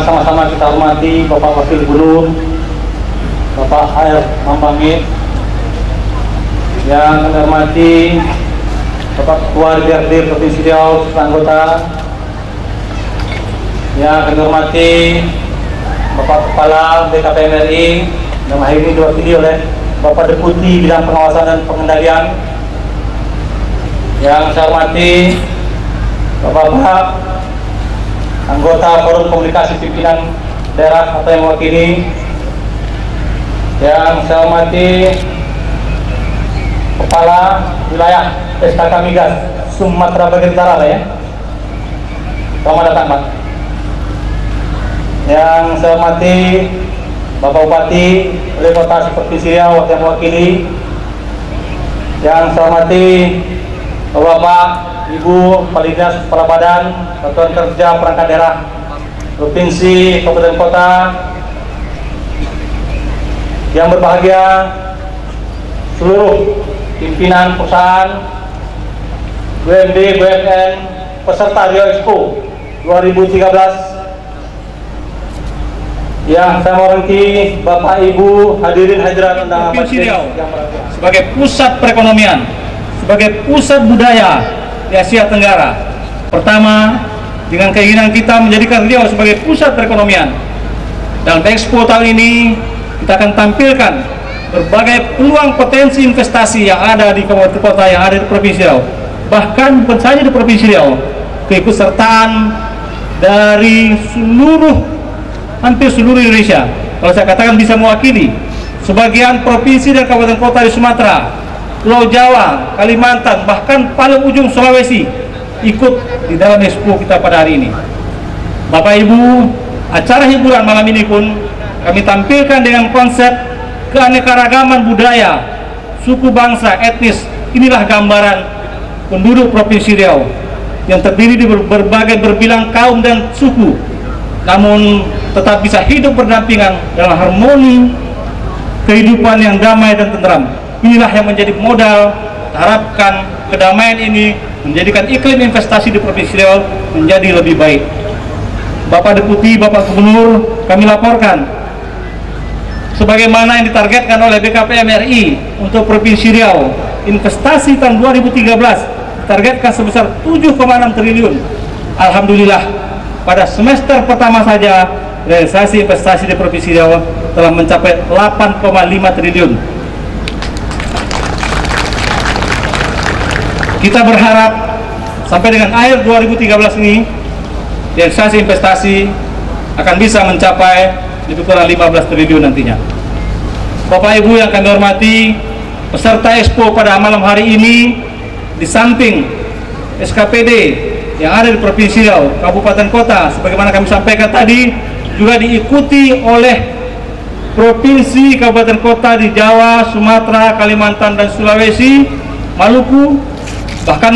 sama-sama kita hormati Bapak Wakil Gubernur, Bapak Air Mampangit, yang kami hormati Bapak Ketua DPRD Provinsi Riau, serta anggota, yang kami hormati Bapak Kepala BKPM RI, yang hari ini diwakili oleh Bapak Deputi Bidang Pengawasan dan Pengendalian, yang saya hormati Bapak-Bapak anggota Forum Komunikasi Pimpinan Daerah atau yang mewakili, yang saya hormati Kepala Wilayah SKK Migas Sumatera Bagian Utara ya. Selamat datang Pak. Yang saya hormati Bapak Bupati Wali Kota Provinsi Riau yang mewakili, yang saya hormati Bapak Ibu Kepala Dinas, Kepala Badan, Satuan Kerja Perangkat Daerah Provinsi, Kabupaten Kota, yang berbahagia seluruh pimpinan perusahaan, BUMD, BUMN, peserta Rio Expo 2013, yang saya hormati Bapak Ibu hadirin hadirat undangan Provinsi Riau sebagai pusat perekonomian, sebagai pusat budaya di Asia Tenggara. Pertama, dengan keinginan kita menjadikan Riau sebagai pusat perekonomian. Dalam Expo tahun ini kita akan tampilkan berbagai peluang potensi investasi yang ada di kabupaten kota yang ada di Provinsi Riau. Bahkan bukan saja di Provinsi Riau, keikutsertaan dari hampir seluruh Indonesia. Kalau saya katakan bisa mewakili sebagian provinsi dan kabupaten kota di Sumatera, Pulau Jawa, Kalimantan, bahkan paling ujung Sulawesi ikut di dalam Expo kita pada hari ini. Bapak Ibu, acara hiburan malam ini pun kami tampilkan dengan konsep keanekaragaman budaya, suku bangsa, etnis. Inilah gambaran penduduk Provinsi Riau yang terdiri di berbagai berbilang kaum dan suku, namun tetap bisa hidup berdampingan dalam harmoni kehidupan yang damai dan tenteram. Inilah yang menjadi modal. Harapkan kedamaian ini menjadikan iklim investasi di Provinsi Riau menjadi lebih baik. Bapak Deputi, Bapak Gubernur, kami laporkan sebagaimana yang ditargetkan oleh BKPM RI untuk Provinsi Riau, investasi tahun 2013 ditargetkan sebesar 7,6 triliun. Alhamdulillah, pada semester pertama saja realisasi investasi di Provinsi Riau telah mencapai 8,5 triliun. Kita berharap sampai dengan akhir 2013 ini realisasi investasi akan bisa mencapai lebih kurang 15 triliun nantinya. Bapak Ibu yang kami hormati, peserta Expo pada malam hari ini di samping SKPD yang ada di Provinsi Riau, Kabupaten Kota, sebagaimana kami sampaikan tadi, juga diikuti oleh provinsi, kabupaten kota di Jawa, Sumatera, Kalimantan, dan Sulawesi, Maluku. Bahkan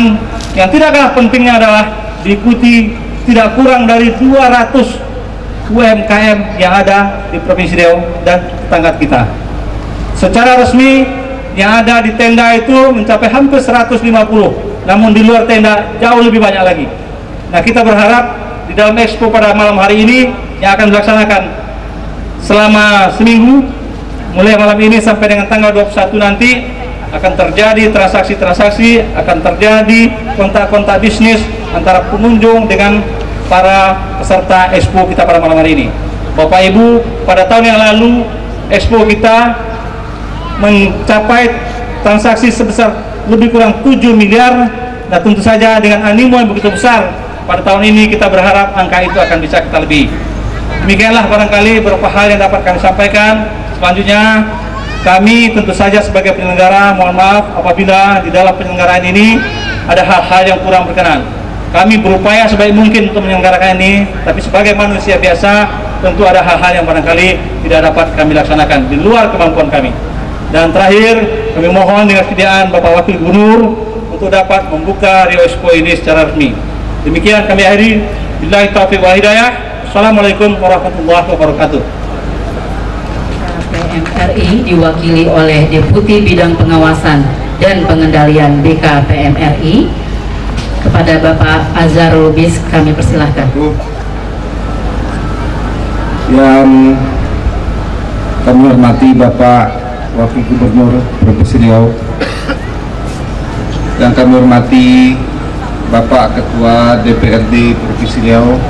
yang tidak kalah pentingnya adalah diikuti tidak kurang dari 200 UMKM yang ada di Provinsi Riau dan tetangga kita. Secara resmi yang ada di tenda itu mencapai hampir 150, namun di luar tenda jauh lebih banyak lagi. Nah, kita berharap di dalam Expo pada malam hari ini yang akan dilaksanakan selama seminggu, mulai malam ini sampai dengan tanggal 21 nanti, akan terjadi transaksi-transaksi, akan terjadi kontak-kontak bisnis antara pengunjung dengan para peserta Expo kita pada malam hari ini. Bapak Ibu, pada tahun yang lalu Expo kita mencapai transaksi sebesar lebih kurang 7 miliar. Nah, tentu saja dengan animo yang begitu besar, pada tahun ini kita berharap angka itu akan bisa kita lebihi. Demikianlah barangkali beberapa hal yang dapat kami sampaikan. Selanjutnya, kami tentu saja sebagai penyelenggara mohon maaf apabila di dalam penyelenggaraan ini ada hal-hal yang kurang berkenan. Kami berupaya sebaik mungkin untuk menyelenggarakan ini, tapi sebagai manusia biasa tentu ada hal-hal yang barangkali tidak dapat kami laksanakan di luar kemampuan kami. Dan terakhir, kami mohon dengan kesediaan Bapak Wakil Gubernur untuk dapat membuka Rio Expo ini secara resmi. Demikian kami akhiri. Billahi taufiq wal hidayah. Assalamualaikum warahmatullahi wabarakatuh. BKPM RI diwakili oleh Deputi Bidang Pengawasan dan Pengendalian BKPM RI. Kepada Bapak Azharul Bis kami persilahkan. Yang kami hormati Bapak Wakil Gubernur Provinsi Riau, yang kami hormati Bapak Ketua DPRD Provinsi Riau,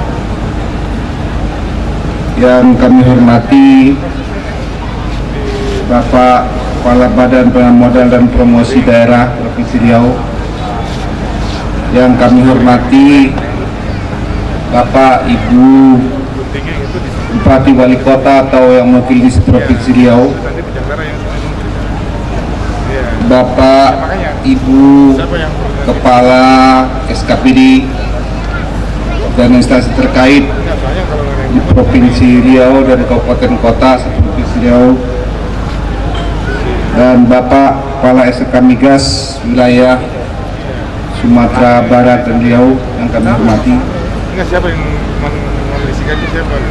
yang kami hormati Bapak Kepala Badan Penanaman Modal dan Promosi Daerah Provinsi Riau, yang kami hormati Bapak Ibu Bupati Wali Kota atau yang mewakili Provinsi Riau, Bapak Ibu Kepala SKPD dan instansi terkait di Provinsi Riau dan Kabupaten Kota Provinsi Riau, dan Bapak Kepala SK Migas wilayah Sumatera Barat dan Riau yang kami hormati,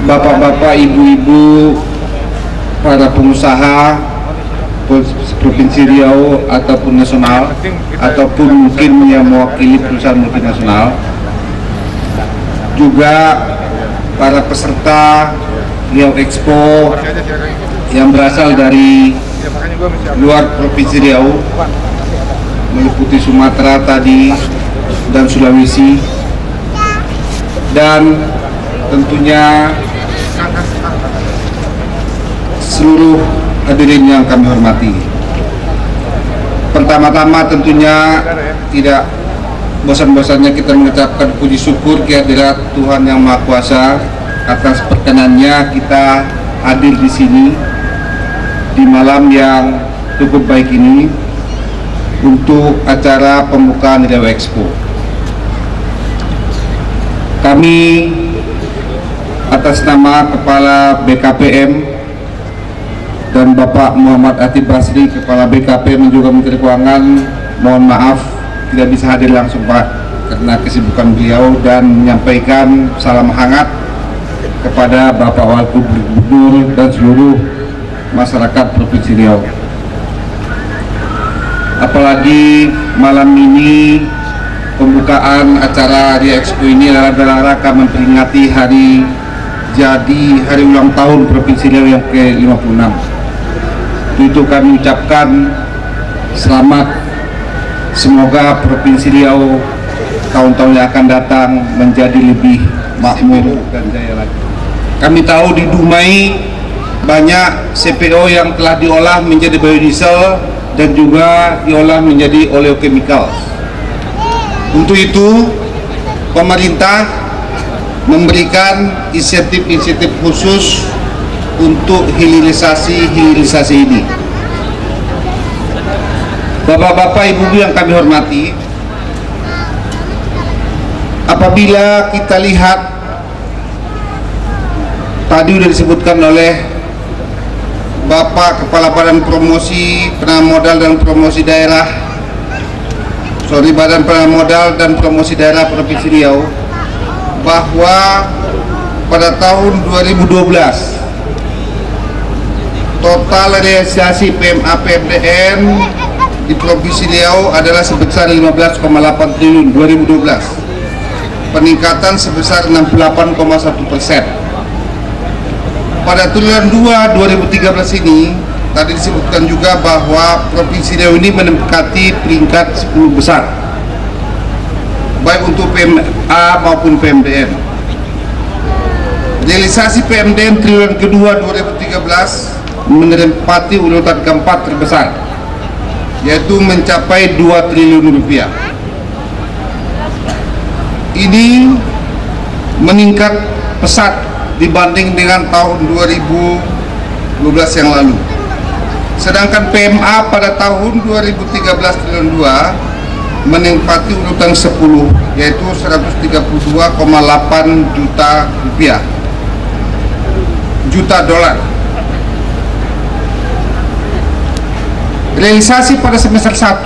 Bapak-bapak, ibu-ibu, para pengusaha Provinsi Riau ataupun nasional, ataupun mungkin yang mewakili perusahaan multinasional, juga para peserta Riau Expo yang berasal dari luar Provinsi Riau, meliputi Sumatera tadi dan Sulawesi, dan tentunya seluruh hadirin yang kami hormati. Pertama-tama tentunya tidak bosan-bosannya kita mengucapkan puji syukur kehadirat Tuhan Yang Maha Kuasa atas perkenannya kita hadir di sini di malam yang cukup baik ini untuk acara pembukaan Riau Expo. Kami atas nama Kepala BKPM dan Bapak Muhammad Atib Basri, Kepala BKPM dan juga Menteri Keuangan, mohon maaf tidak bisa hadir langsung Pak karena kesibukan beliau, dan menyampaikan salam hangat kepada Bapak Wakil Gubernur dan seluruh masyarakat Provinsi Riau. Apalagi malam ini pembukaan acara Riau Expo ini adalah dalam rangka memperingati hari ulang tahun Provinsi Riau yang ke-56. Itu kami ucapkan selamat, semoga Provinsi Riau tahun-tahun yang akan datang menjadi lebih makmur dan jaya lagi. Kami tahu di Dumai banyak CPO yang telah diolah menjadi biodiesel dan juga diolah menjadi oleochemical. Untuk itu pemerintah memberikan insentif-insentif khusus untuk hilirisasi ini. Bapak-bapak, ibu-ibu yang kami hormati, apabila kita lihat tadi sudah disebutkan oleh Bapak Kepala Badan Promosi Penanaman Modal dan Promosi Daerah, Badan Penanaman Modal dan Promosi Daerah Provinsi Riau, bahwa pada tahun 2012 total realisasi PMA PMDN di Provinsi Riau adalah sebesar 15,8 triliun 2012, peningkatan sebesar 68,1%. Pada triwulan 2 2013 ini tadi disebutkan juga bahwa Provinsi Riau ini menempati peringkat 10 besar baik untuk PMA maupun PMDN. Realisasi PMDN triwulan kedua 2013 menempati urutan keempat terbesar, yaitu mencapai 2 triliun rupiah. Ini meningkat pesat dibanding dengan tahun 2012 yang lalu. Sedangkan PMA pada tahun 2013 triliun 2 menempati urutan 10, yaitu 132,8 juta dolar. Realisasi pada semester 1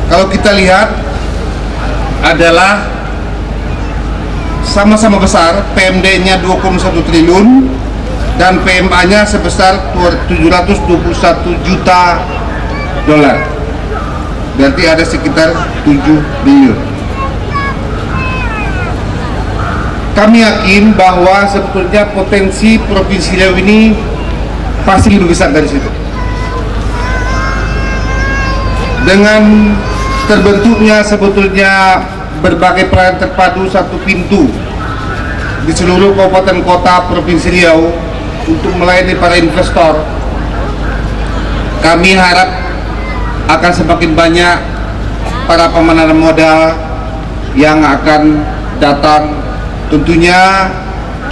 kalau kita lihat adalah sama-sama besar, PMD-nya 2,1 triliun dan PMA-nya sebesar 721 juta dolar. Berarti ada sekitar 7 triliun. kami yakin bahwa sebetulnya potensi Provinsi Riau ini pasti lebih besar dari situ. Dengan terbentuknya sebetulnya berbagai pelayanan terpadu satu pintu di seluruh kabupaten kota Provinsi Riau untuk melayani para investor, kami harap akan semakin banyak para pemandangan modal yang akan datang. Tentunya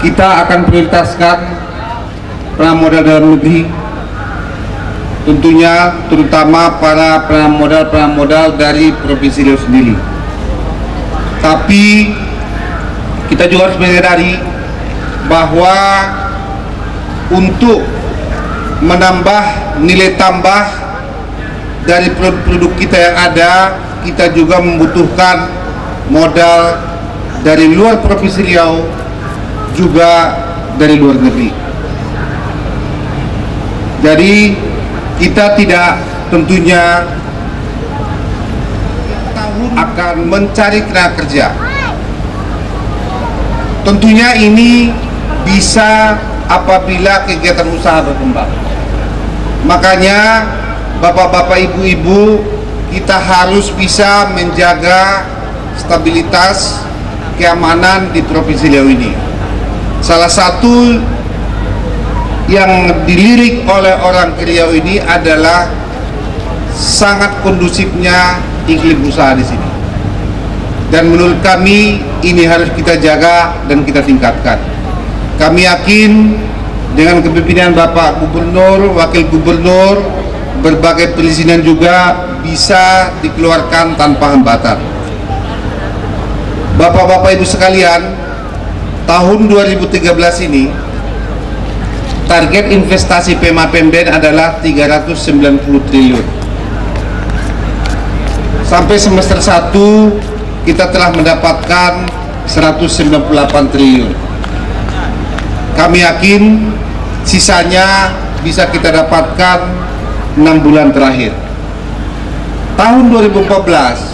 kita akan prioritaskan penanaman modal dalam negeri, tentunya terutama para penanaman modal dari Provinsi Riau sendiri. Tapi kita juga harus menyadari bahwa untuk menambah nilai tambah dari produk-produk kita yang ada, kita juga membutuhkan modal dari luar Provinsi Riau, juga dari luar negeri. Jadi kita tidak tentunya akan mencari tenaga kerja. Tentunya ini bisa apabila kegiatan usaha berkembang. Makanya bapak-bapak, ibu-ibu, kita harus bisa menjaga stabilitas keamanan di Provinsi Riau ini. Salah satu yang dilirik oleh orang Riau ini adalah sangat kondusifnya iklim usaha di sini. Dan menurut kami ini harus kita jaga dan kita tingkatkan. Kami yakin dengan kepemimpinan Bapak Gubernur, Wakil Gubernur, berbagai perizinan juga bisa dikeluarkan tanpa hambatan. Bapak-bapak, ibu sekalian, tahun 2013 ini target investasi PMA/PMDN adalah 390 triliun. Sampai semester 1 kita telah mendapatkan 198 triliun. Kami yakin sisanya bisa kita dapatkan 6 bulan terakhir. Tahun 2014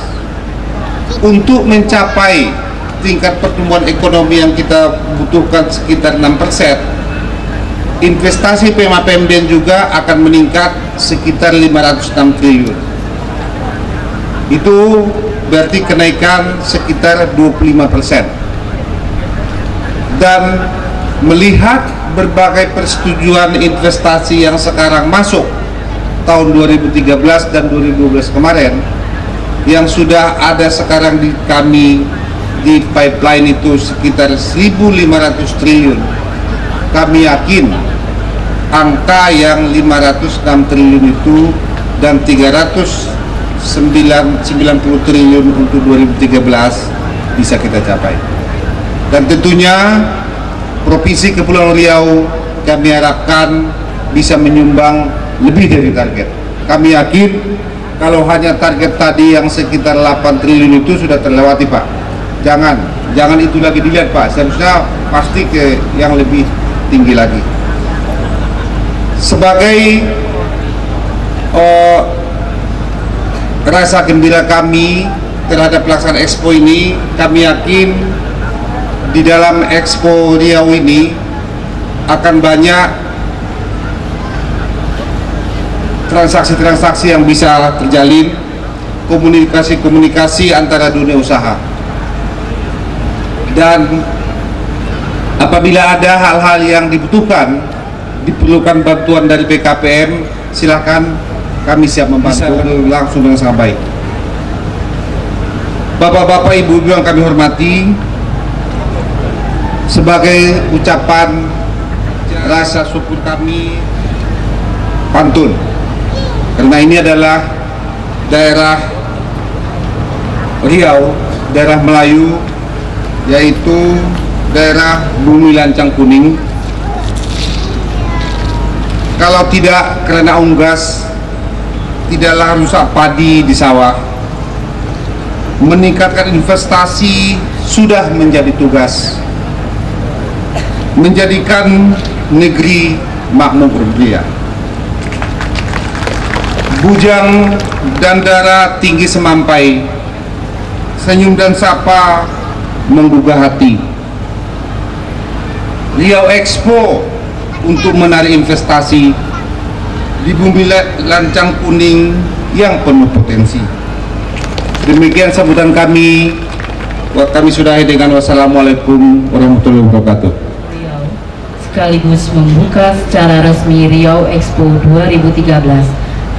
untuk mencapai tingkat pertumbuhan ekonomi yang kita butuhkan sekitar 6%, investasi PMA/PMDN juga akan meningkat sekitar 506 triliun. Itu berarti kenaikan sekitar 25%. Dan melihat berbagai persetujuan investasi yang sekarang masuk tahun 2013 dan 2012 kemarin, yang sudah ada sekarang di kami di pipeline itu sekitar 1.500 triliun. Kami yakin angka yang 506 triliun itu dan 390 triliun untuk 2013 bisa kita capai. Dan tentunya Provinsi Kepulauan Riau kami harapkan bisa menyumbang lebih dari target. Kami yakin kalau hanya target tadi yang sekitar 8 triliun itu sudah terlewati, Pak. Jangan itu lagi dilihat, Pak. Seharusnya pasti ke yang lebih tinggi lagi. Sebagai rasa gembira kami terhadap pelaksanaan Expo ini, kami yakin di dalam Expo Riau ini akan banyak transaksi-transaksi yang bisa terjalin, komunikasi-komunikasi antara dunia usaha. Dan apabila ada hal-hal yang dibutuhkan, diperlukan bantuan dari BKPM, silakan, kami siap membantu langsung dengan sangat baik. Bapak-bapak, ibu-ibu yang kami hormati, sebagai ucapan rasa syukur kami, pantun, karena ini adalah daerah Riau, daerah Melayu, yaitu daerah Bumi Lancang Kuning. Kalau tidak karena unggas, tidaklah rusak padi di sawah. Meningkatkan investasi sudah menjadi tugas. Menjadikan negeri makmur berbudaya. Bujang dan dara tinggi semampai, senyum dan sapa menggugah hati. Riau Expo untuk menarik investasi di bumi lancang kuning yang penuh potensi. Demikian sambutan kami. Kami sudahi dengan wassalamualaikum warahmatullahi wabarakatuh. Riau sekaligus membuka secara resmi Riau Expo 2013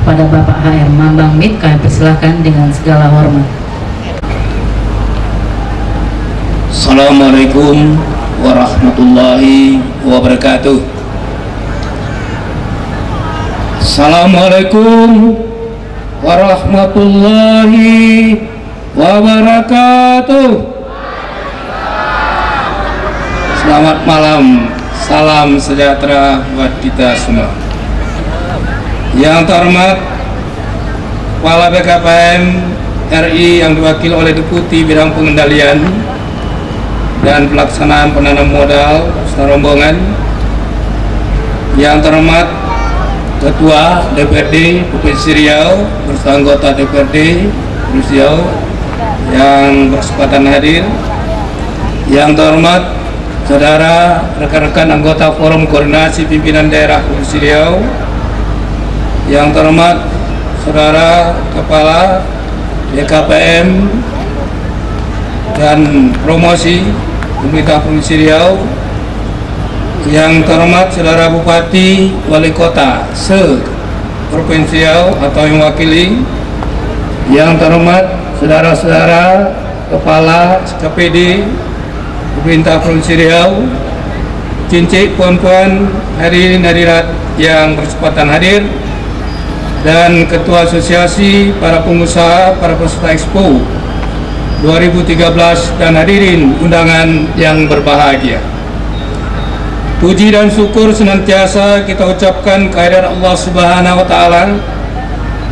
kepada Bapak HR Mambang Mit. Kami persilahkan dengan segala hormat. Assalamualaikum warahmatullahi wabarakatuh. Assalamualaikum warahmatullahi wabarakatuh. Selamat malam, salam sejahtera buat kita semua. Yang terhormat Kepala BKPM RI yang diwakili oleh Deputi Bidang Pengendalian dan Pelaksanaan Penanam Modal serta rombongan. Yang terhormat Ketua DPRD Provinsi Riau bersama anggota DPRD Provinsi Riau yang berkesempatan hadir. Yang terhormat saudara rekan-rekan anggota Forum Koordinasi Pimpinan Daerah Provinsi Riau. Yang terhormat saudara Kepala BKPM dan Promosi Pemerintah Provinsi Riau. Yang terhormat saudara Bupati Wali Kota se-Provinsi Riau atau yang wakili. Yang terhormat saudara-saudara Kepala KPD Pemerintah Provinsi Riau, cincin puan-puan hadirin hadirat yang berkesempatan hadir, dan Ketua Asosiasi para pengusaha para peserta Expo 2013 dan hadirin undangan yang berbahagia. Puji dan syukur senantiasa kita ucapkan kehadirat Allah Subhanahu wa Ta'ala,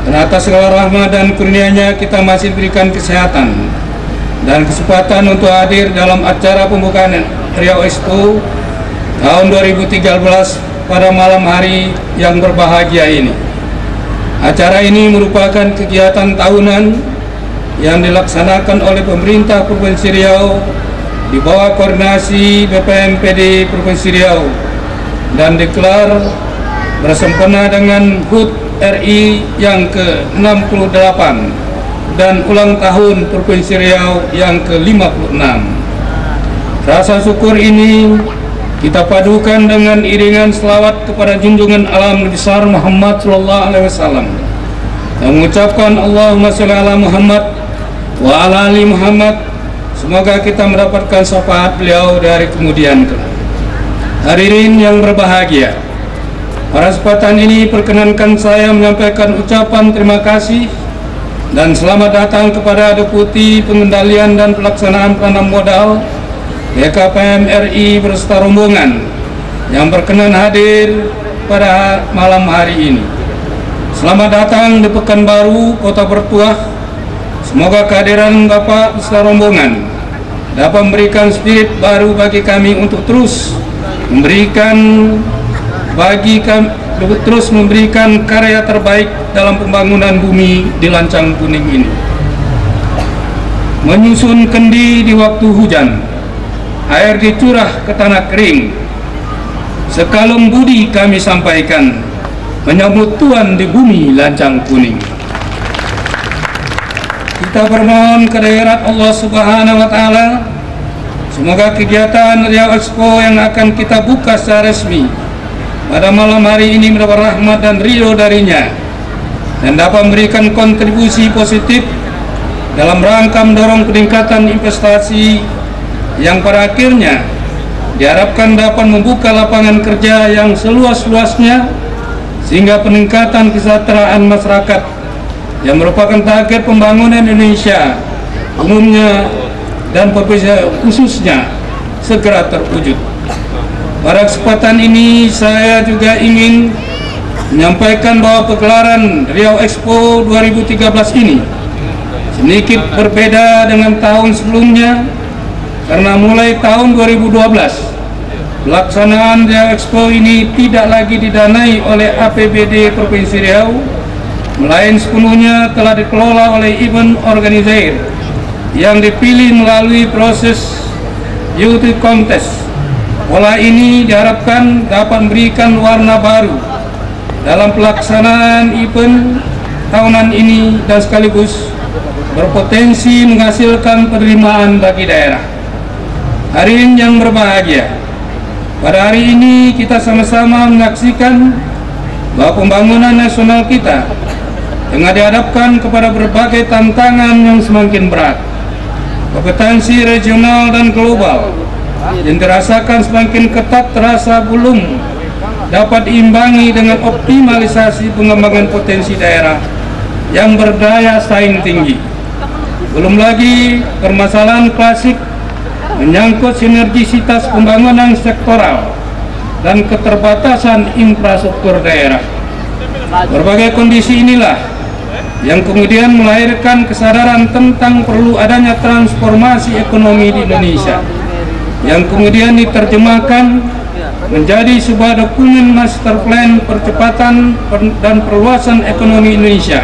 dan atas segala rahmat dan kurnia-Nya kita masih diberikan kesehatan dan kesempatan untuk hadir dalam acara pembukaan Riau Expo tahun 2013 pada malam hari yang berbahagia ini. Acara ini merupakan kegiatan tahunan yang dilaksanakan oleh pemerintah Provinsi Riau di bawah koordinasi BPMPD Provinsi Riau dan digelar bersempena dengan HUT RI yang ke-68 dan ulang tahun Provinsi Riau yang ke-56. Rasa syukur ini kita padukan dengan iringan selawat kepada junjungan alam besar Muhammad sallallahu alaihi wasallam dan mengucapkan Allahumma sholli ala Muhammad wa ala ali Muhammad. Semoga kita mendapatkan syafaat beliau dari kemudian kelak. Hadirin yang berbahagia, pada kesempatan ini perkenankan saya menyampaikan ucapan terima kasih dan selamat datang kepada Deputi Pengendalian dan Pelaksanaan Penanam Modal BKPM RI beserta rombongan yang berkenan hadir pada malam hari ini. Selamat datang di Pekanbaru, Kota Bertuah. Semoga kehadiran Bapak beserta rombongan dapat memberikan spirit baru bagi kami untuk terus memberikan karya terbaik dalam pembangunan bumi di lancang kuning ini. Menyusun kendi di waktu hujan, air dicurah ke tanah kering. Sekalum budi kami sampaikan, menyambut Tuhan di bumi lancang kuning. Kita bermohon kehadirat Allah Subhanahu wa Ta'ala, semoga kegiatan Riau Expo yang akan kita buka secara resmi pada malam hari ini mendapat rahmat dan ridho darinya dan dapat memberikan kontribusi positif dalam rangka mendorong peningkatan investasi yang pada akhirnya diharapkan dapat membuka lapangan kerja yang seluas-luasnya sehingga peningkatan kesejahteraan masyarakat yang merupakan target pembangunan Indonesia umumnya dan khususnya segera terwujud. Pada kesempatan ini saya juga ingin menyampaikan bahwa pegelaran Riau Expo 2013 ini sedikit berbeda dengan tahun sebelumnya karena mulai tahun 2012 pelaksanaan Riau Expo ini tidak lagi didanai oleh APBD Provinsi Riau, melainkan sepenuhnya telah dikelola oleh event organizer yang dipilih melalui proses youth contest Pola ini diharapkan dapat memberikan warna baru dalam pelaksanaan event tahunan ini dan sekaligus berpotensi menghasilkan penerimaan bagi daerah. Hadirin yang berbahagia, pada hari ini kita sama-sama menyaksikan bahwa pembangunan nasional kita tengah dihadapkan kepada berbagai tantangan yang semakin berat. Kompetensi regional dan global yang dirasakan semakin ketat terasa belum dapat diimbangi dengan optimalisasi pengembangan potensi daerah yang berdaya saing tinggi. Belum lagi permasalahan klasik menyangkut sinergisitas pembangunan sektoral dan keterbatasan infrastruktur daerah. Berbagai kondisi inilah yang kemudian melahirkan kesadaran tentang perlu adanya transformasi ekonomi di Indonesia, yang kemudian diterjemahkan menjadi sebuah dokumen master plan percepatan dan perluasan ekonomi Indonesia,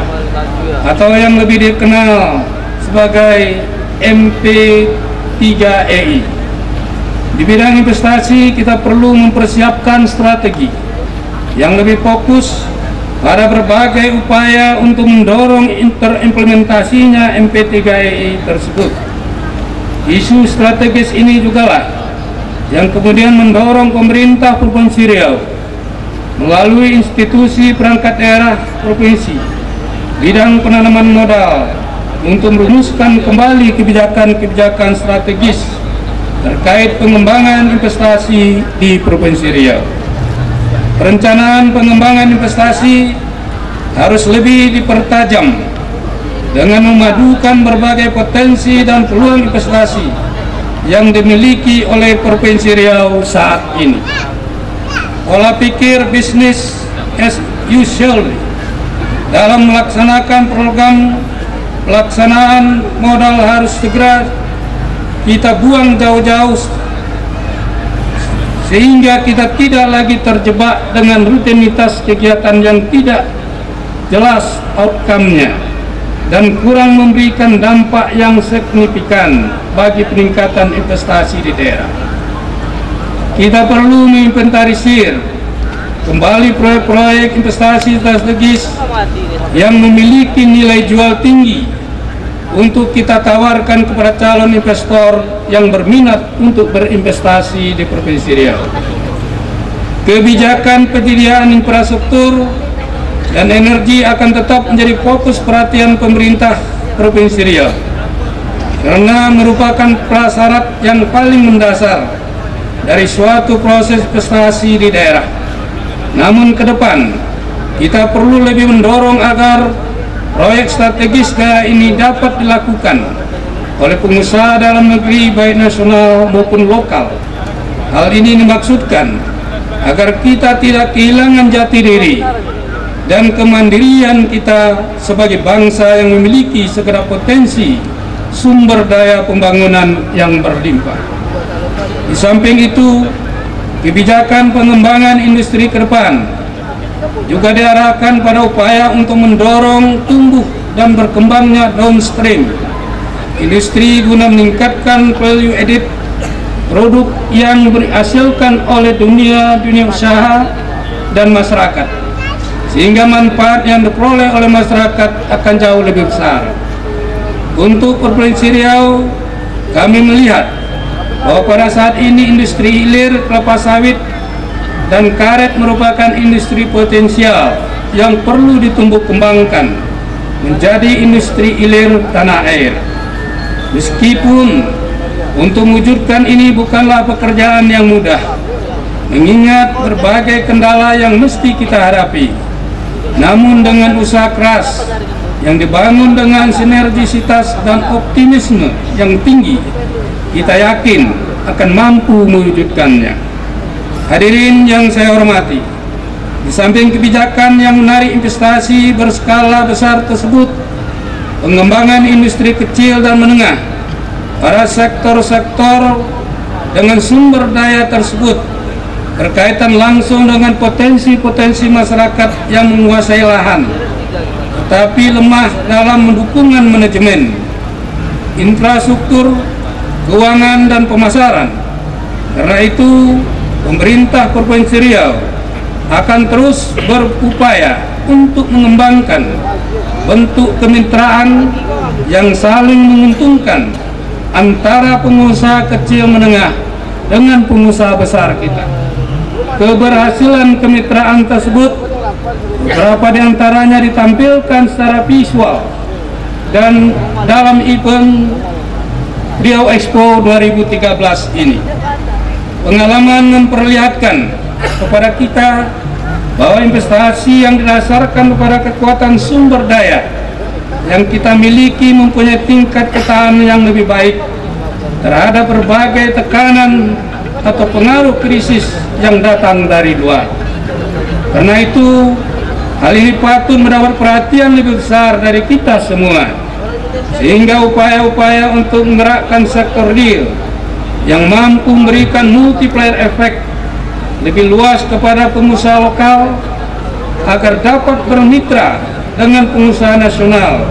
atau yang lebih dikenal sebagai MP3EI. Di bidang investasi, kita perlu mempersiapkan strategi yang lebih fokus pada berbagai upaya untuk mendorong terimplementasinya MP3EI tersebut. Isu strategis ini jugalah yang kemudian mendorong pemerintah Provinsi Riau melalui institusi perangkat daerah provinsi bidang penanaman modal untuk merumuskan kembali kebijakan-kebijakan strategis terkait pengembangan investasi di Provinsi Riau. Perencanaan pengembangan investasi harus lebih dipertajam dengan memadukan berbagai potensi dan peluang investasi yang dimiliki oleh Provinsi Riau saat ini. Pola pikir bisnis as usual dalam melaksanakan program pelaksanaan modal harus segera kita buang jauh-jauh, sehingga kita tidak lagi terjebak dengan rutinitas kegiatan yang tidak jelas outcome-nya dan kurang memberikan dampak yang signifikan bagi peningkatan investasi di daerah. Kita perlu menginventarisir kembali proyek-proyek investasi strategis yang memiliki nilai jual tinggi untuk kita tawarkan kepada calon investor yang berminat untuk berinvestasi di Provinsi Riau. Kebijakan penyediaan infrastruktur dan energi akan tetap menjadi fokus perhatian pemerintah Provinsi Riau karena merupakan prasyarat yang paling mendasar dari suatu proses investasi di daerah. Namun ke depan kita perlu lebih mendorong agar proyek strategis daerah ini dapat dilakukan oleh pengusaha dalam negeri baik nasional maupun lokal. Hal ini dimaksudkan agar kita tidak kehilangan jati diri dan kemandirian kita sebagai bangsa yang memiliki segala potensi sumber daya pembangunan yang berlimpah. Di samping itu, kebijakan pengembangan industri ke depan juga diarahkan pada upaya untuk mendorong tumbuh dan berkembangnya downstream industri guna meningkatkan value added produk yang dihasilkan oleh dunia usaha dan masyarakat, sehingga manfaat yang diperoleh oleh masyarakat akan jauh lebih besar. Untuk Provinsi Riau, kami melihat bahwa pada saat ini industri hilir kelapa sawit dan karet merupakan industri potensial yang perlu ditumbuh kembangkan menjadi industri hilir tanah air. Meskipun untuk mewujudkan ini bukanlah pekerjaan yang mudah, mengingat berbagai kendala yang mesti kita hadapi. Namun dengan usaha keras yang dibangun dengan sinergisitas dan optimisme yang tinggi, kita yakin akan mampu mewujudkannya. Hadirin yang saya hormati, di samping kebijakan yang menarik investasi berskala besar tersebut, pengembangan industri kecil dan menengah pada sektor-sektor dengan sumber daya tersebut berkaitan langsung dengan potensi-potensi masyarakat yang menguasai lahan, tetapi lemah dalam dukungan manajemen, infrastruktur, keuangan, dan pemasaran. Karena itu, pemerintah Provinsi Riau akan terus berupaya untuk mengembangkan bentuk kemitraan yang saling menguntungkan antara pengusaha kecil menengah dengan pengusaha besar kita. Keberhasilan kemitraan tersebut, beberapa di antaranya ditampilkan secara visual dan dalam event Riau Expo 2013 ini. Pengalaman memperlihatkan kepada kita bahwa investasi yang didasarkan kepada kekuatan sumber daya yang kita miliki mempunyai tingkat ketahanan yang lebih baik terhadap berbagai tekanan atau pengaruh krisis yang datang dari luar. Karena itu, hal ini patut mendapat perhatian lebih besar dari kita semua, sehingga upaya-upaya untuk menggerakkan sektor real yang mampu memberikan multiplier effect lebih luas kepada pengusaha lokal agar dapat bermitra dengan pengusaha nasional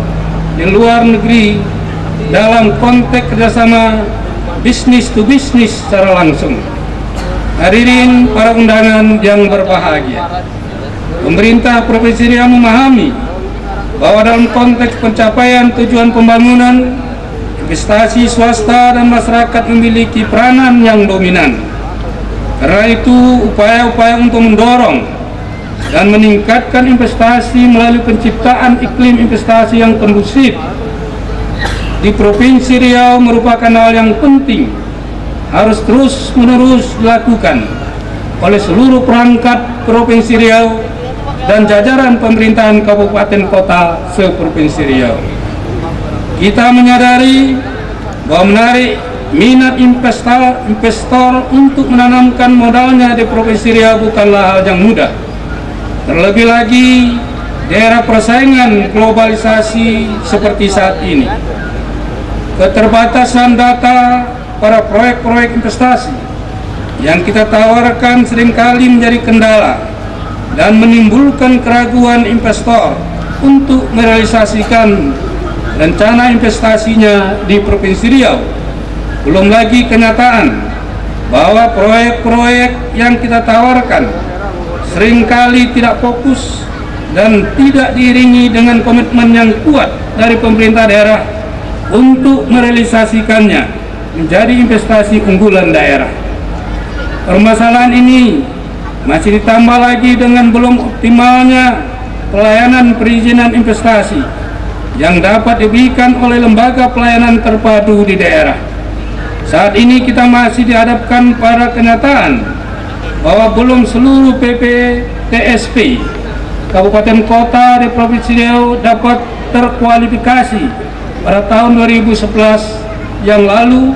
di luar negeri dalam konteks kerjasama bisnis to bisnis secara langsung. Hadirin para undangan yang berbahagia, pemerintah Provinsi Riau memahami bahwa dalam konteks pencapaian tujuan pembangunan, investasi swasta dan masyarakat memiliki peranan yang dominan. Karena itu, upaya-upaya untuk mendorong dan meningkatkan investasi melalui penciptaan iklim investasi yang kondusif di Provinsi Riau merupakan hal yang penting, harus terus-menerus dilakukan oleh seluruh perangkat Provinsi Riau dan jajaran pemerintahan kabupaten kota se-Provinsi Riau. Kita menyadari bahwa menarik minat investor untuk menanamkan modalnya di Provinsi Riau bukanlah hal yang mudah. Terlebih lagi di era persaingan globalisasi seperti saat ini. Keterbatasan data pada proyek-proyek investasi yang kita tawarkan seringkali menjadi kendala dan menimbulkan keraguan investor untuk merealisasikan rencana investasinya di Provinsi Riau. Belum lagi kenyataan bahwa proyek-proyek yang kita tawarkan seringkali tidak fokus dan tidak diiringi dengan komitmen yang kuat dari pemerintah daerah untuk merealisasikannya menjadi investasi unggulan daerah. Permasalahan ini masih ditambah lagi dengan belum optimalnya pelayanan perizinan investasi yang dapat diberikan oleh lembaga pelayanan terpadu di daerah. Saat ini kita masih dihadapkan pada kenyataan bahwa belum seluruh PPTSP kabupaten kota di Provinsi Riau dapat terkualifikasi pada tahun 2011 yang lalu,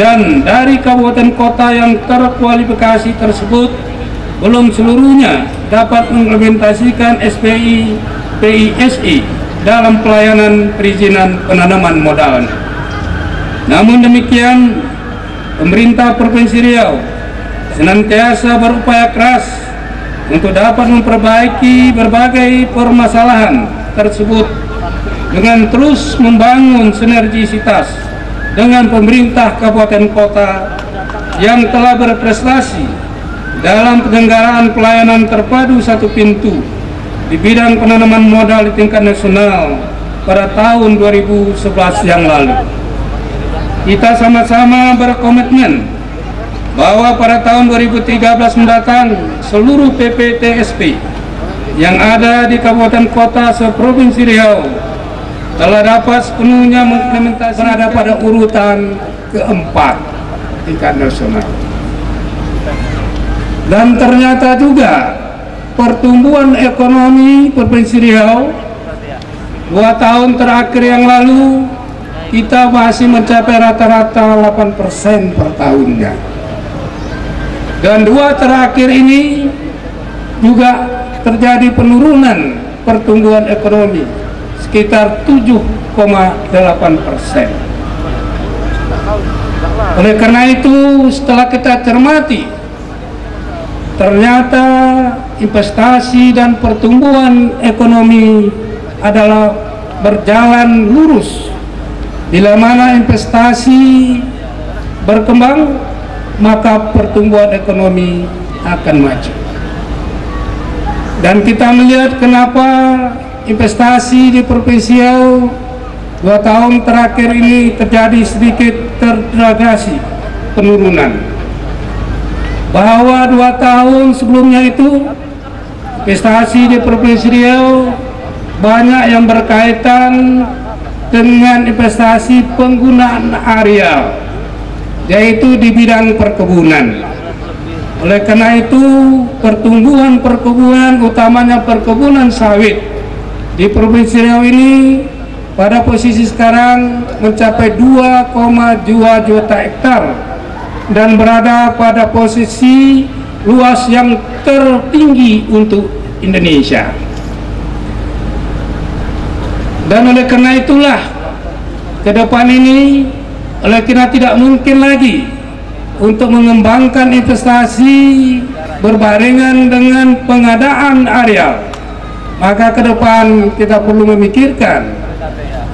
dan dari kabupaten kota yang terkualifikasi tersebut belum seluruhnya dapat mengimplementasikan SPI PISI dalam pelayanan perizinan penanaman modal. Namun demikian, pemerintah Provinsi Riau senantiasa berupaya keras untuk dapat memperbaiki berbagai permasalahan tersebut dengan terus membangun sinergisitas dengan pemerintah kabupaten kota yang telah berprestasi dalam penyelenggaraan pelayanan terpadu satu pintu di bidang penanaman modal di tingkat nasional pada tahun 2011 yang lalu. Kita sama-sama berkomitmen bahwa pada tahun 2013 mendatang seluruh PPTSP yang ada di kabupaten kota se-Provinsi Riau telah dapat sepenuhnya mengimplementasikan berada pada urutan keempat tingkat nasional. Dan ternyata juga pertumbuhan ekonomi Provinsi Riau 2 tahun terakhir yang lalu kita masih mencapai rata-rata 8% per tahunnya. Dan 2 terakhir ini juga terjadi penurunan pertumbuhan ekonomi sekitar 7,8%. Oleh karena itu, setelah kita cermati, ternyata investasi dan pertumbuhan ekonomi adalah berjalan lurus. Bila mana investasi berkembang, maka pertumbuhan ekonomi akan maju. Dan kita melihat kenapa investasi di Provinsi Riau 2 tahun terakhir ini terjadi sedikit terdegradasi penurunan. Bahwa 2 tahun sebelumnya itu investasi di Provinsi Riau banyak yang berkaitan dengan investasi penggunaan areal, yaitu di bidang perkebunan. Oleh karena itu, pertumbuhan perkebunan, utamanya perkebunan sawit di Provinsi Riau ini pada posisi sekarang mencapai 2,2 juta hektar dan berada pada posisi luas yang tertinggi untuk Indonesia. Dan oleh karena itulah ke depan ini, oleh karena tidak mungkin lagi untuk mengembangkan investasi berbarengan dengan pengadaan areal, maka ke depan kita perlu memikirkan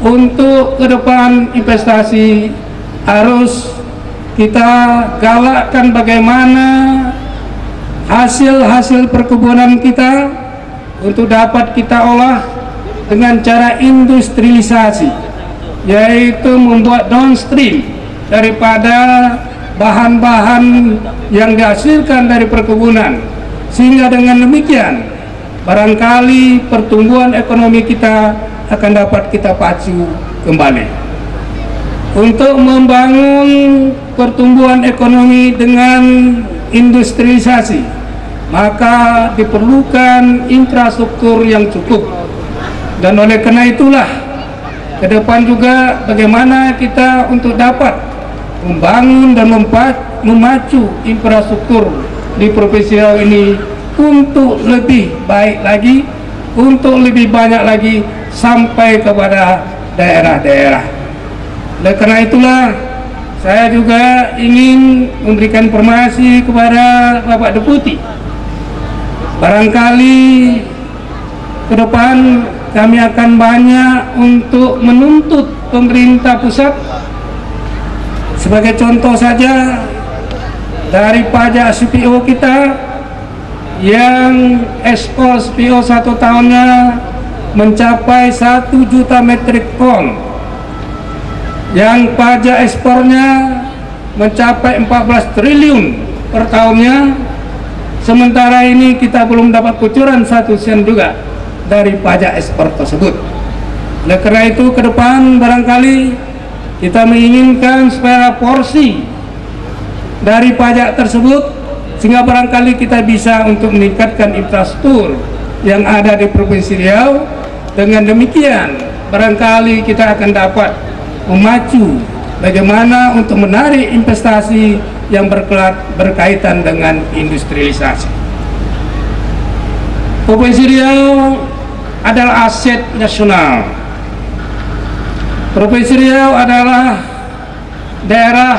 untuk ke depan investasi harus kita galakkan bagaimana hasil-hasil perkebunan kita untuk dapat kita olah dengan cara industrialisasi, yaitu membuat downstream daripada bahan-bahan yang dihasilkan dari perkebunan, sehingga dengan demikian barangkali pertumbuhan ekonomi kita akan dapat kita pacu kembali. Untuk membangun pertumbuhan ekonomi dengan industrialisasi, maka diperlukan infrastruktur yang cukup. Dan oleh karena itulah ke depan juga bagaimana kita untuk dapat membangun dan memacu infrastruktur di Provinsi Riau ini untuk lebih baik lagi, untuk lebih banyak lagi sampai kepada daerah-daerah. Oleh karena itulah saya juga ingin memberikan informasi kepada Bapak Deputi. Barangkali ke depan kami akan banyak untuk menuntut pemerintah pusat. Sebagai contoh saja, dari pajak CPO kita yang ekspor CPO 1 tahunnya mencapai 1 juta metrik ton, yang pajak ekspornya mencapai 14 triliun per tahunnya, sementara ini kita belum dapat kucuran 1 sen juga dari pajak ekspor tersebut. Oleh karena itu ke depan barangkali kita menginginkan supaya porsi dari pajak tersebut, sehingga barangkali kita bisa untuk meningkatkan infrastruktur yang ada di Provinsi Riau. Dengan demikian barangkali kita akan dapat memacu bagaimana untuk menarik investasi yang berkaitan dengan industrialisasi. Provinsi Riau adalah aset nasional. Provinsi Riau adalah daerah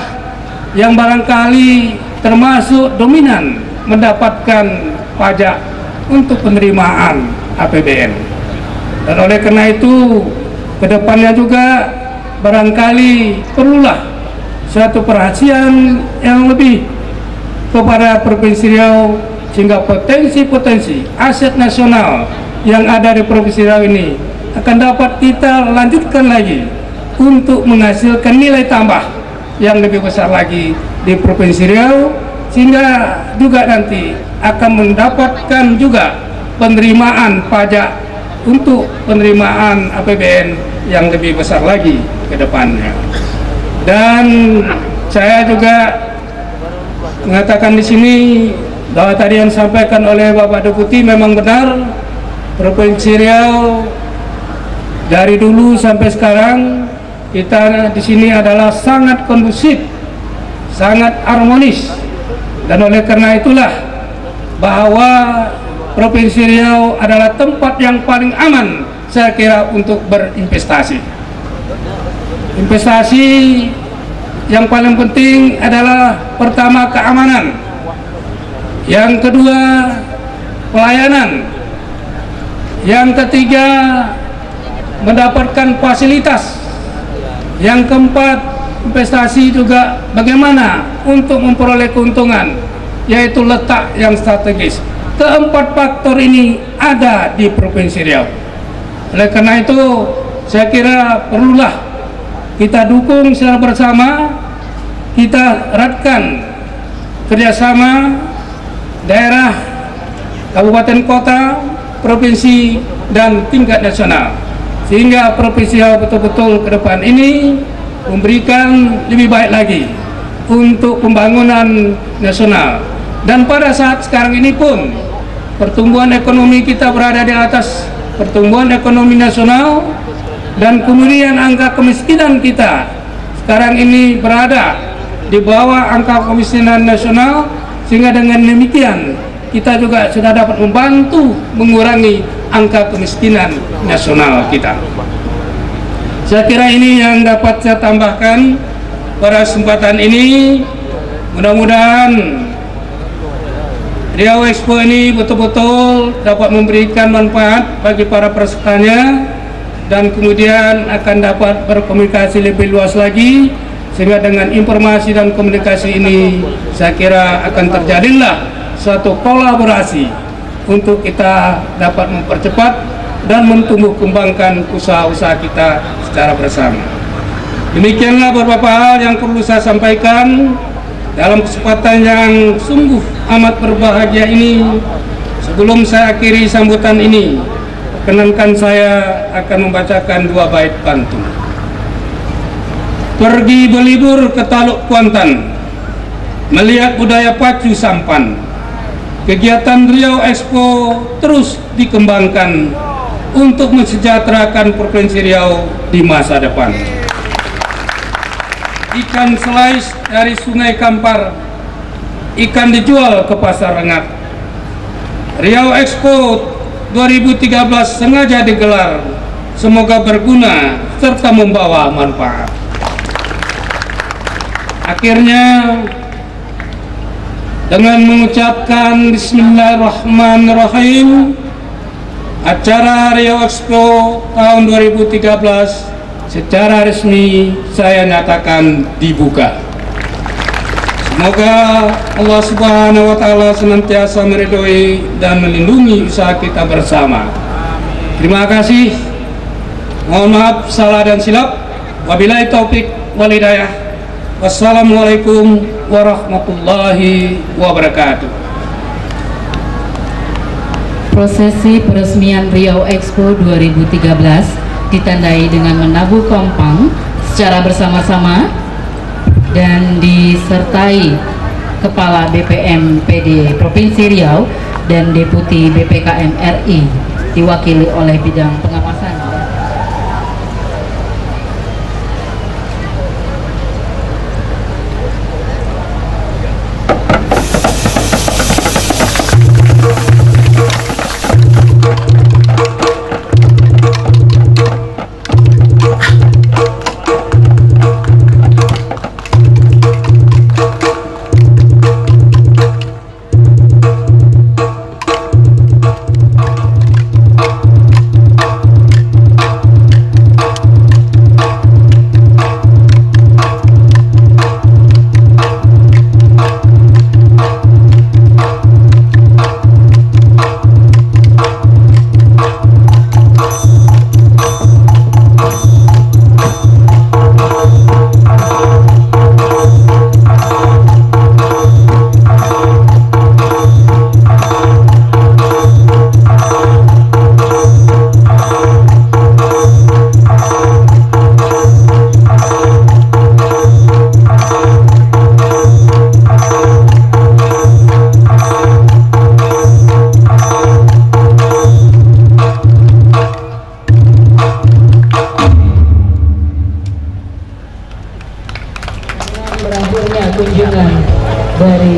yang barangkali termasuk dominan mendapatkan pajak untuk penerimaan APBN. Dan oleh karena itu kedepannya juga barangkali perlulah suatu perhatian yang lebih kepada Provinsi Riau, sehingga potensi-potensi aset nasional yang ada di Provinsi Riau ini akan dapat kita lanjutkan lagi untuk menghasilkan nilai tambah yang lebih besar lagi di Provinsi Riau, sehingga juga nanti akan mendapatkan juga penerimaan pajak untuk penerimaan APBN yang lebih besar lagi ke depannya. Dan saya juga mengatakan di sini bahwa tadi yang disampaikan oleh Bapak Deputi memang benar. Provinsi Riau dari dulu sampai sekarang kita di sini adalah sangat kondusif, sangat harmonis, dan oleh karena itulah bahwa Provinsi Riau adalah tempat yang paling aman saya kira untuk berinvestasi. Investasi yang paling penting adalah pertama keamanan, yang kedua pelayanan, yang ketiga mendapatkan fasilitas, yang keempat investasi juga bagaimana untuk memperoleh keuntungan, yaitu letak yang strategis. Keempat faktor ini ada di Provinsi Riau. Oleh karena itu, saya kira perlulah kita dukung secara bersama, kita eratkan kerjasama daerah, kabupaten kota, provinsi, dan tingkat nasional, sehingga Provinsi Riau betul-betul ke depan ini memberikan lebih baik lagi untuk pembangunan nasional. Dan pada saat sekarang ini pun pertumbuhan ekonomi kita berada di atas pertumbuhan ekonomi nasional, dan kemudian angka kemiskinan kita sekarang ini berada di bawah angka kemiskinan nasional, sehingga dengan demikian kita juga sudah dapat membantu mengurangi angka kemiskinan nasional kita. Saya kira ini yang dapat saya tambahkan pada kesempatan ini. Mudah-mudahan Riau Expo ini betul-betul dapat memberikan manfaat bagi para pesertanya, dan kemudian akan dapat berkomunikasi lebih luas lagi, sehingga dengan informasi dan komunikasi ini saya kira akan terjadilah suatu kolaborasi untuk kita dapat mempercepat dan mentumbuh kembangkan usaha-usaha kita secara bersama. Demikianlah beberapa hal yang perlu saya sampaikan dalam kesempatan yang sungguh amat berbahagia ini. Sebelum saya akhiri sambutan ini, perkenankan saya akan membacakan 2 bait pantun. Pergi berlibur ke Taluk Kuantan, melihat budaya pacu sampan. Kegiatan Riau Expo terus dikembangkan untuk mensejahterakan Provinsi Riau di masa depan. Ikan slice dari Sungai Kampar, ikan dijual ke pasar Rengat. Riau Expo 2013 sengaja digelar, semoga berguna serta membawa manfaat. Akhirnya, dengan mengucapkan Bismillahirrahmanirrahim, acara Riau Expo tahun 2013 secara resmi saya nyatakan dibuka. Semoga Allah Subhanahu wa Ta'ala senantiasa meridhoi dan melindungi usaha kita bersama. Terima kasih. Mohon maaf salah dan silap. Wabillahi taufik wal hidayah. Wassalamualaikum warahmatullahi wabarakatuh. Prosesi peresmian Riau Expo 2013 ditandai dengan menabuh kompang secara bersama-sama dan disertai Kepala BPM PD Provinsi Riau dan Deputi BPKM RI diwakili oleh bidang pengawasan. Berakhirnya kunjungan dari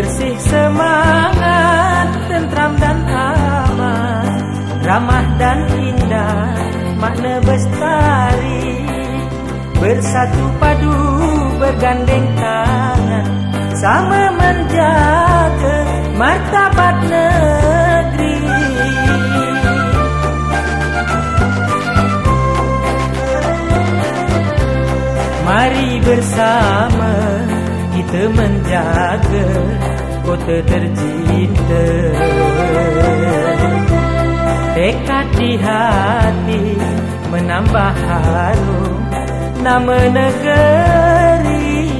bersih semangat, tentram dan aman, ramah dan indah, makna bestari. Bersatu padu bergandeng tangan, sama menjaga martabat negeri. Mari bersama kita menjaga kota tercinta. Tekad di hati menambah harum nama negeri.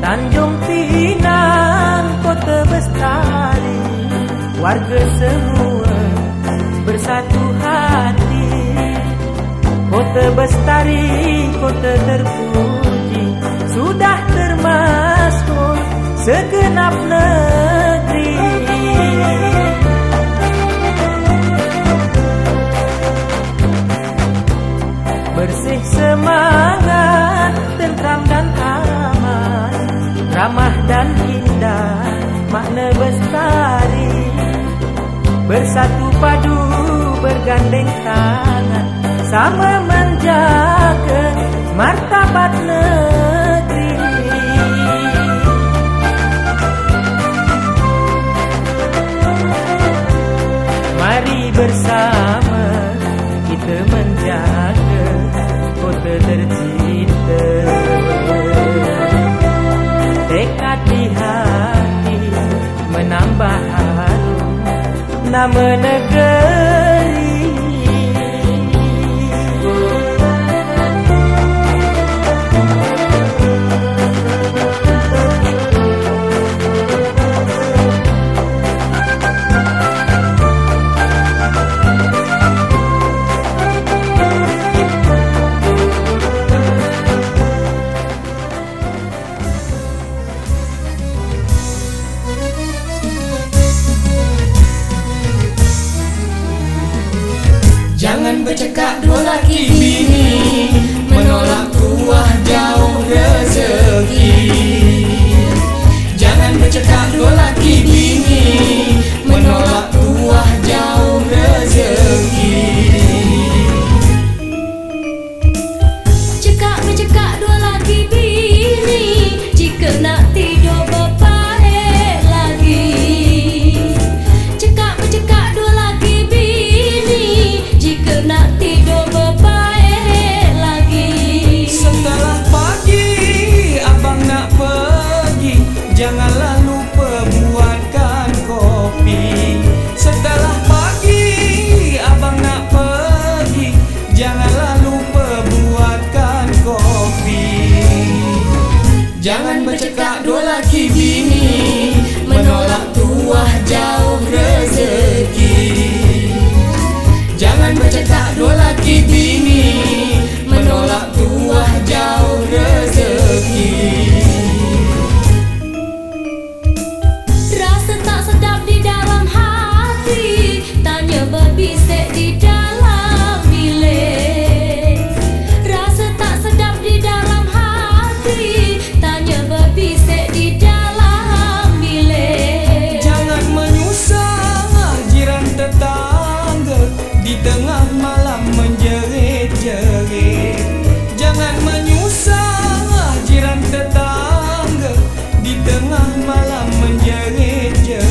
Tanjung Pinang, kota bestari, warga semua bersatu hati. Kota bestari, kota terpuji, sudah termasuk segenap negeri. Bersih semangat, tentram dan aman, ramah dan indah, makna bestari. Bersatu padu bergandeng tangan, sama menjaga martabat negeri. Mari bersama kita menjaga kota tercinta. Tekad di hati menambah harum nama negeri. Jangan bercakap dua laki bini, menolak tuah jauh rezeki. Jangan bercakap dua laki bini, menolak tuah jauh rezeki. Cekak dua laki bini, jika nak tidur berpaek lagi. Cekak dua laki bini, jika nak tidur berpaek lagi. Setelah pagi abang nak pergi, janganlah lupa buatkan kopi. Setelah pagi abang nak pergi, janganlah lupa buatkan kopi. Jangan bercakap dua laki bini, menolak tuah jauh rezeki. Jangan bercakap dua laki bini, menolak tuah jauh rezeki. Rasa tak sedap di dalam hati, tanya berbisik di dalam bilik. Rasa tak sedap di dalam hati, tanya berbisik di dalam bilik. Jangan menyusah jiran tetangga, di tengah malam menjerit-jerit. Jangan menyusah jiran tetangga, di tengah malam menjerit-jerit.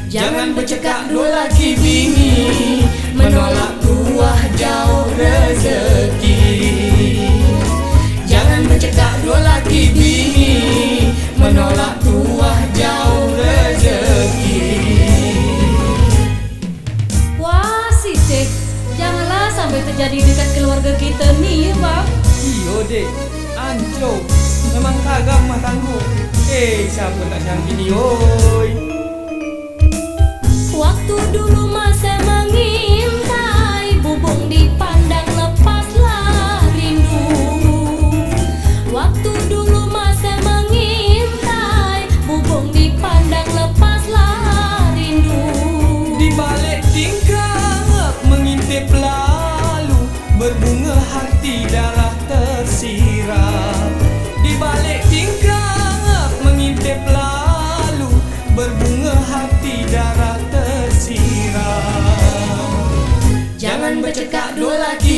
Jangan bercakap dua laki bini, menolak tuah jauh rezeki. Jangan bercakap dua laki bini, menolak tuah jauh rezeki. Wah, Siti, janganlah sampai terjadi dekat keluarga kita ni, ya bang. Iyo dek, ancur. Memang kagak mah tangguh. Siapa tak cantik ni, oi. Waktu dulu masa mengintai, bubung dipandang lepaslah rindu. hati darah tersiram. Di balik tingkap mengintip lalu, berbunga hati darah tersiram. Jangan bercakap dua lagi